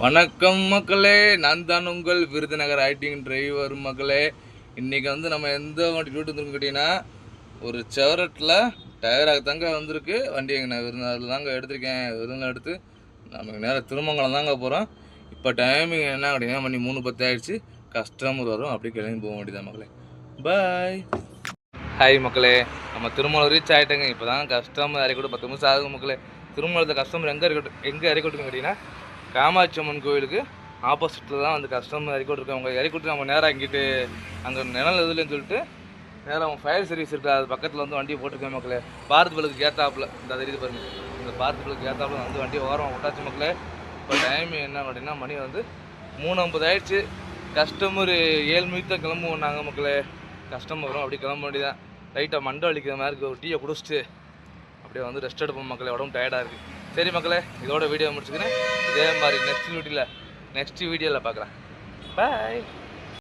வணக்கம் மக்களே, நான் தான் உங்கள் விருதுநகர் ஐட்டிங் டிரைவர் மக்களே. இன்றைக்கி வந்து நம்ம எந்த வண்டி ரூட்டு வந்துருன்னு கேட்டிங்கன்னா, ஒரு செவரட்டில் டயராக தாங்க வந்திருக்கு வண்டி. நான் விருதுநகரில் தாங்க எடுத்திருக்கேன். விருதுநகர் எடுத்து நமக்கு நேரம் திருமங்கலம் தாங்க போகிறோம். இப்போ டைமிங் என்ன கேட்டிங்கன்னா மணி 3:10 ஆகிடுச்சு. கஸ்டமர் வரும், அப்படியே கிளம்பி போக வேண்டியதான் மக்களே. பாய். ஹாய் மக்களே, நம்ம திருமலம் ரீச் ஆகிட்டேங்க. இப்போ தான் கஸ்டமர் இறக்கி 10 நிமிஷம் ஆகுது மக்களே. திருமலத்தில் கஸ்டமர் எங்கே இறக்கி விட்டுருன்னு கேட்டிங்கன்னா, காமாட்சி அம்மன் கோயிலுக்கு ஆப்போசிட்டில் தான் வந்து கஸ்டமர் இறக்கி விட்டுருக்கோம். அவங்க இறக்கி விட்டு நம்ம நேராக இங்கிட்டு அங்கே நிழல் எதுலன்னு சொல்லிட்டு நேராக அவங்க ஃபயர் சர்வீஸ் இருக்குது, அது பக்கத்தில் வந்து வண்டியை போட்டிருக்கேன் மக்களே. பாரத் பலுக்கு ஏற்றாப்புல இந்த தெரியுது பாருங்கள், இந்த பாரத் பலுக்கு ஏற்றாப்புல வந்து வண்டியை ஓரம் விட்டாச்சு மக்களே. இப்போ டைம் என்ன அப்படின்னா மணி வந்து 3:50 ஆயிடுச்சு. கஸ்டமர் 7 மணிக்கு தான் கிளம்புவோம் நாங்கள் மக்களே. கஸ்டமர் வரும், அப்படி கிளம்ப வேண்டியதான். லைட்டாக மண்டை வலிக்கிற மாதிரி இருக்குது. ஒரு டீயை குடிச்சிட்டு அப்படியே வந்து ரெஸ்ட் எடுப்போம் மக்களே, உடம்பு டயர்டாக இருக்குது. சரி மக்களே, இதோட வீடியோ முடிச்சுக்கிறேன். இதே மாதிரி நெக்ஸ்ட் வீடியோவில் பார்க்குறேன். பாய்.